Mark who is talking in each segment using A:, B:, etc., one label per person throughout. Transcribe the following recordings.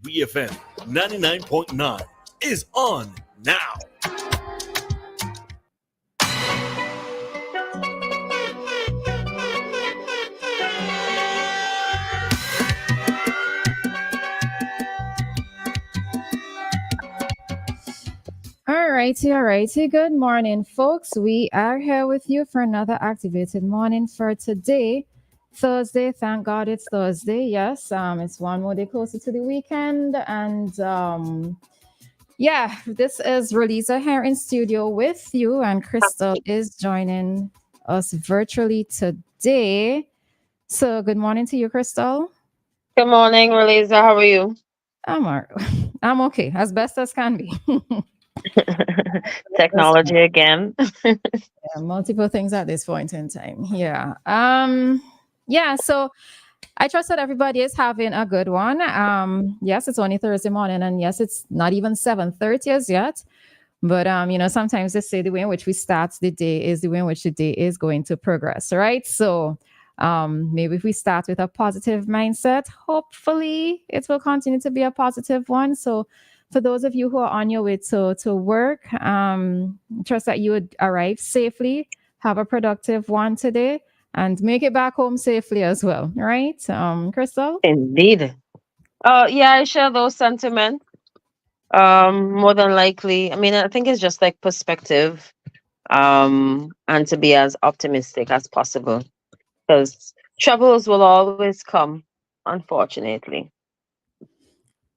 A: WEFM 99.9 is on now.
B: All righty. Good morning, folks. We are here with you for another activated morning for today, Thursday. Thank God it's Thursday. Yes, it's one more day closer to the weekend, and this is Roleza here in studio with you, and Christal is joining us virtually today. So, good morning to you, Christal.
C: Good morning, Roleza. How are you?
B: I'm okay, as best as can be.
C: Technology again.
B: Multiple things at this point in time. So I trust that everybody is having a good one. Yes, it's only Thursday morning, and yes, it's not even 7:30 as yet. But sometimes they say the way in which we start the day is the way in which the day is going to progress, right? So maybe if we start with a positive mindset, hopefully it will continue to be a positive one. So for those of you who are on your way to work, trust that you would arrive safely, have a productive one today, and make it back home safely as well, right? Christal?
C: Indeed. Yeah, I share those sentiments. More than likely. I mean, I think it's just like perspective. And to be as optimistic as possible. Because troubles will always come, unfortunately.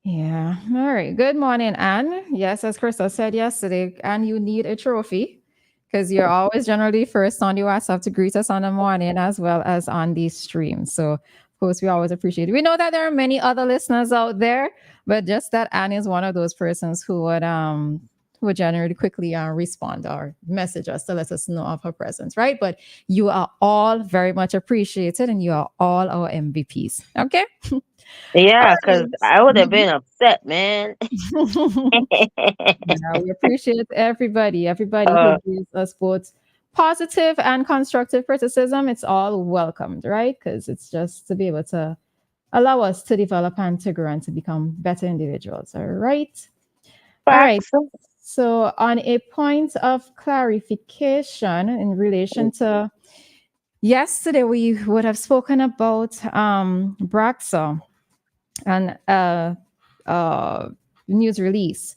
B: Yeah. All right. Good morning, Anne. Yes, as Crystal said yesterday, Anne, you need a trophy because you're always generally first on the WhatsApp to greet us on the morning as well as on the stream. So, of course, we always appreciate it. We know that there are many other listeners out there, but just that Anne is one of those persons who would generally quickly respond or message us to let us know of her presence, right? But you are all very much appreciated and you are all our MVPs. Okay.
C: Yeah, because I would have been upset, man.
B: We appreciate everybody who gives us both positive and constructive criticism. It's all welcomed, right? Because it's just to be able to allow us to develop and to grow and to become better individuals. All right. All right. So, on a point of clarification in relation to yesterday, we would have spoken about BRAGSA and news release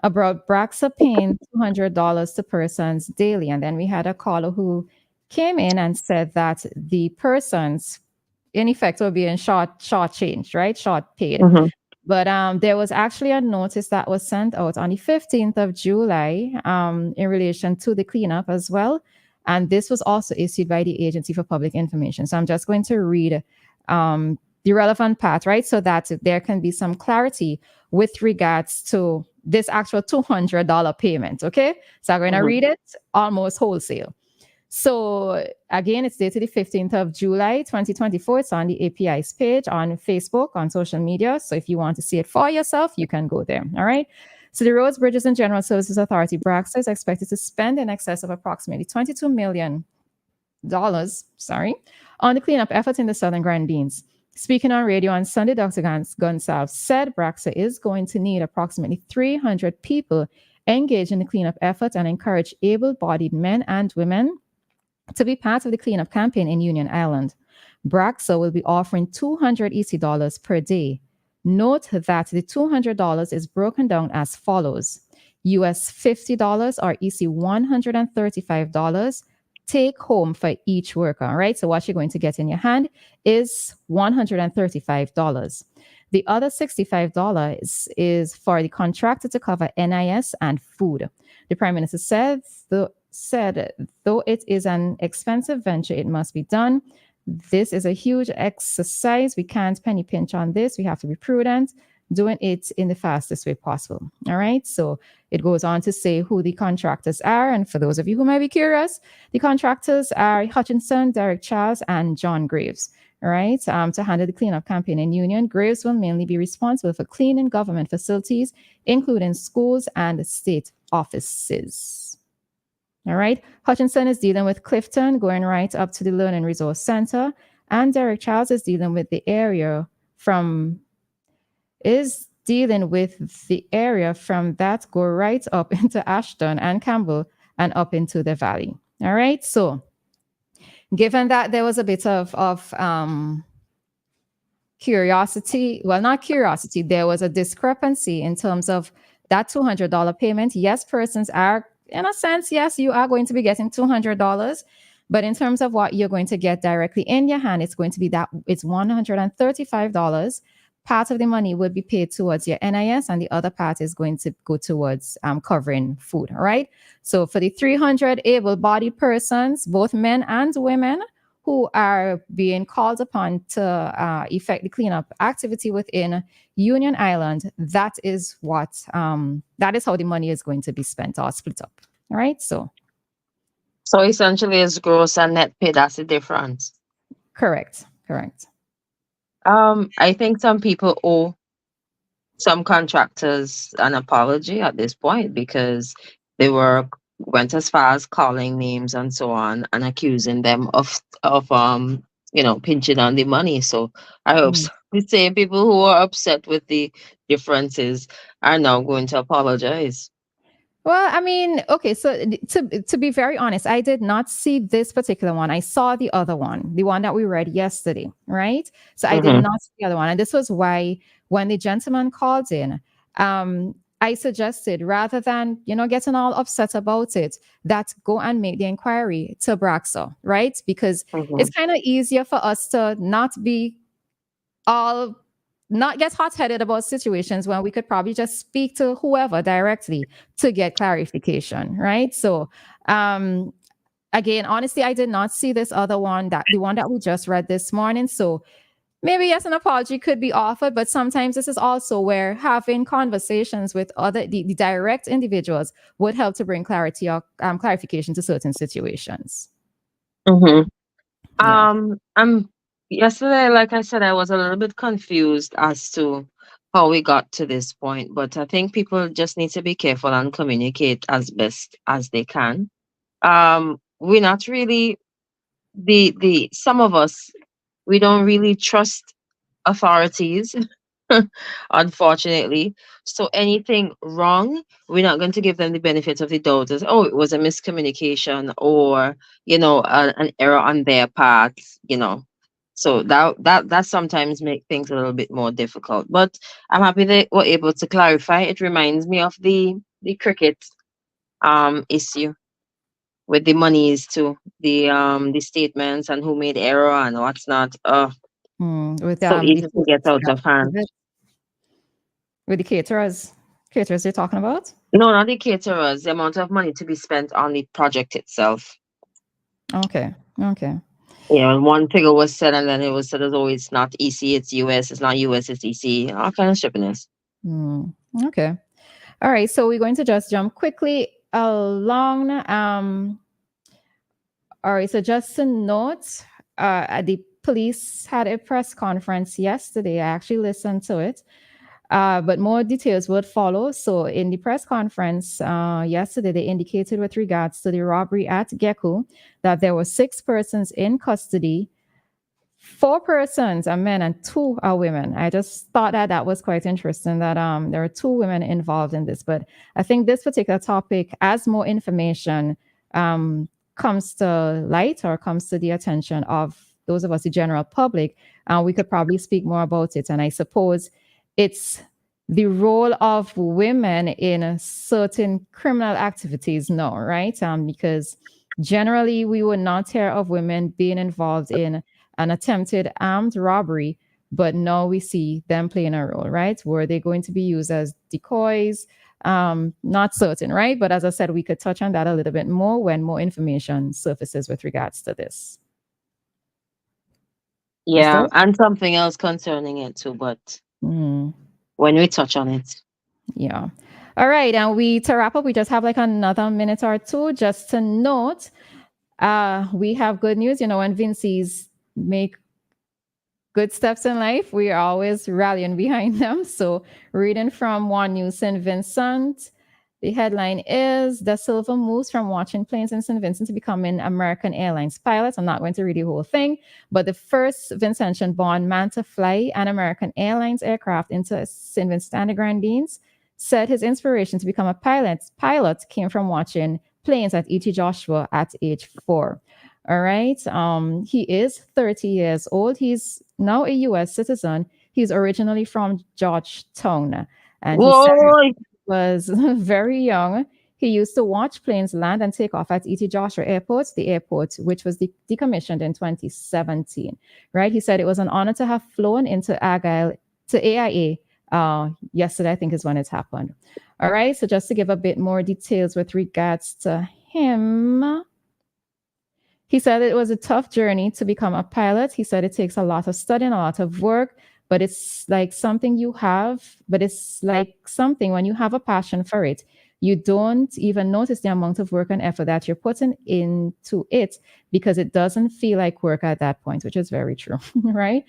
B: about BRAGSA paying $200 to persons daily. And then we had a caller who came in and said that the persons, in effect, were being short changed, right? Short paid.
C: Mm-hmm.
B: But there was actually a notice that was sent out on the 15th of July in relation to the cleanup as well. And this was also issued by the Agency for Public Information. So I'm just going to read the relevant part, right? So that there can be some clarity with regards to this actual $200 payment, okay? So I'm going to read it almost wholesale. So again, it's dated the 15th of July, 2024. It's on the API's page on Facebook, on social media. So if you want to see it for yourself, you can go there, all right? So the Roads, Bridges, and General Services Authority, BRAGSA, is expected to spend in excess of approximately $22 million, on the cleanup effort in the Southern Grenadines. Speaking on radio on Sunday, Dr. Gonsalves said BRAGSA is going to need approximately 300 people engaged in the cleanup effort and encourage able-bodied men and women to be part of the cleanup campaign in Union Island. BRAGSA will be offering $200 EC per day. Note that the $200 is broken down as follows: US $50 or EC $135 take home for each worker, all right? So what you're going to get in your hand is $135. The other $65 is for the contractor to cover NIS and food. The Prime Minister said, though it is an expensive venture, it must be done. This is a huge exercise. We can't penny pinch on this. We have to be prudent, doing it in the fastest way possible. All right. So it goes on to say who the contractors are. And for those of you who might be curious, the contractors are Hutchinson, Derek Charles, and John Graves. All right. To handle the cleanup campaign in Union, Graves will mainly be responsible for cleaning government facilities, including schools and state offices. All right. Hutchinson is dealing with Clifton, going right up to the Learning Resource Center. And Derek Charles is dealing with the area from dealing with the area from that go right up into Ashton and Campbell and up into the valley. All right. So given that there was a bit of curiosity, well, not curiosity, there was a discrepancy in terms of that $200 payment. Yes, persons are, in a sense, yes, you are going to be getting $200. But in terms of what you're going to get directly in your hand, it's going to be that it's $135. Part of the money would be paid towards your NIS, and the other part is going to go towards covering food. All right. So for the 300 able-bodied persons, both men and women, who are being called upon to effect the cleanup activity within Union Island, that is what that is how the money is going to be spent or split up. All right. So
C: essentially, it's gross and net pay. That's the difference.
B: Correct.
C: I think some people owe some contractors an apology at this point because they went as far as calling names and so on and accusing them of pinching on the money. So I hope the same people who are upset with the differences are now going to apologize.
B: Well, I mean, okay, so to be very honest, I did not see this particular one. I saw the other one, the one that we read yesterday, right? So I did not see the other one. And this was why when the gentleman called in, I suggested rather than, getting all upset about it, that go and make the inquiry to BRAGSA, right? Because it's kind of easier for us to not get hot-headed about situations when we could probably just speak to whoever directly to get clarification, right? So again, honestly, I did not see this other one, the one that we just read this morning. So maybe yes, an apology could be offered, but sometimes this is also where having conversations with the direct individuals would help to bring clarity or clarification to certain situations.
C: Yesterday, like I said, I was a little bit confused as to how we got to this point, but I think people just need to be careful and communicate as best as they can. We're not really some of us, we don't really trust authorities, unfortunately. So anything wrong, we're not going to give them the benefit of the doubt as, oh, it was a miscommunication or, an error on their part, So that sometimes make things a little bit more difficult. But I'm happy they were able to clarify. It reminds me of the cricket issue with the monies to the statements and who made error and what's not.
B: With
C: so easy to get out of hand.
B: With the caterers you're talking about?
C: No, not the caterers. The amount of money to be spent on the project itself.
B: Okay.
C: Yeah, one figure was said, and then it was said as, oh, it's not EC, it's US. It's not US, it's EC. All kind of shippiness.
B: Okay. All right. So we're going to just jump quickly along. All right. So just a note, the police had a press conference yesterday. I actually listened to it. But more details would follow. So in the press conference yesterday, they indicated with regards to the robbery at GECCU that there were 6 persons in custody. 4 persons are men and 2 are women. I just thought that was quite interesting that there are 2 women involved in this. But I think this particular topic, as more information comes to light or comes to the attention of those of us, the general public, we could probably speak more about it. And I suppose it's the role of women in certain criminal activities now, right? Because generally we would not hear of women being involved in an attempted armed robbery, but now we see them playing a role, right? Were they going to be used as decoys? Not certain, right? But as I said, we could touch on that a little bit more when more information surfaces with regards to this.
C: Yeah, and something else concerning it too, but when we touch on it.
B: Yeah. All right. And to wrap up, we just have like another minute or two just to note, we have good news. When Vincy's make good steps in life, we are always rallying behind them. So reading from One News St. Vincent, The headline is Da Silva moves from watching planes in St. Vincent to becoming American Airlines pilot. I'm not going to read the whole thing, but the first Vincentian-born man to fly an American Airlines aircraft into St. Vincent and the Grenadines said his inspiration to become a pilot came from watching planes at E.T. Joshua at age 4. All right. He is 30 years old. He's now a U.S. citizen. He's originally from Georgetown, and he said he was very young. He used to watch planes land and take off at E.T. Joshua Airport, the airport which was decommissioned in 2017. Right. He said it was an honor to have flown into AIA yesterday, I think is when it happened. All right. So just to give a bit more details with regards to him. He said it was a tough journey to become a pilot. He said it takes a lot of studying, a lot of work, but it's like something you have, but it's like something when you have a passion for it, you don't even notice the amount of work and effort that you're putting into it because it doesn't feel like work at that point, which is very true, right?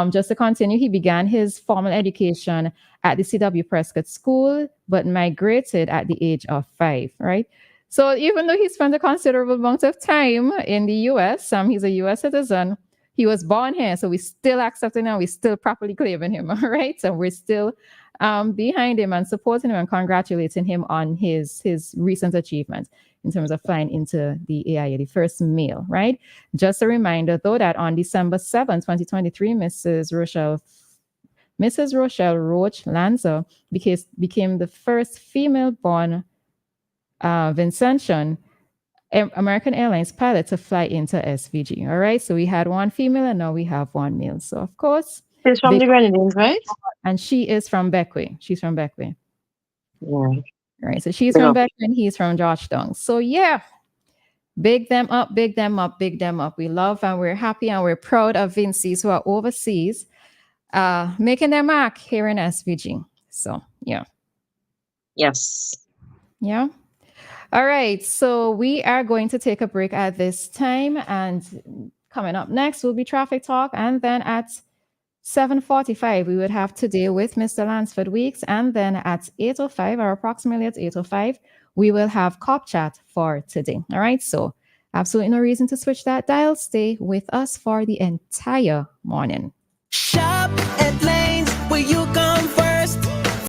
B: Just to continue, he began his formal education at the C.W. Prescott School, but migrated at the age of 5, right? So even though he spent a considerable amount of time in the U.S., he's a U.S. citizen. He was born here, so we still accept him and we still properly claiming him, all right? So we're still behind him and supporting him and congratulating him on his recent achievement in terms of flying into the AIA, the first male, right? Just a reminder, though, that on December 7, 2023, Mrs. Rochelle Roach Lanza became the first female-born Vincentian American Airlines pilot to fly into SVG. All right. So we had one female and now we have one male. So of course.
C: She's from the Grenadines, right?
B: And she is from Beckway. She's from Beckway.
C: Yeah.
B: All right. So she's from Beckway and he's from Georgetown. So yeah. Big them up, big them up, big them up. We love and we're happy and we're proud of Vincy's who are overseas making their mark here in SVG. So yeah.
C: Yes.
B: Yeah. All right, so we are going to take a break at this time, and coming up next will be Traffic Talk, and then at 7:45 we would have Today with Mr. Lansford Weeks, and then at 8:05 or approximately at 8:05 we will have Cop Chat for today. All right, so absolutely no reason to switch that dial. Stay with us for the entire morning.
D: Shop at Lanes, where you can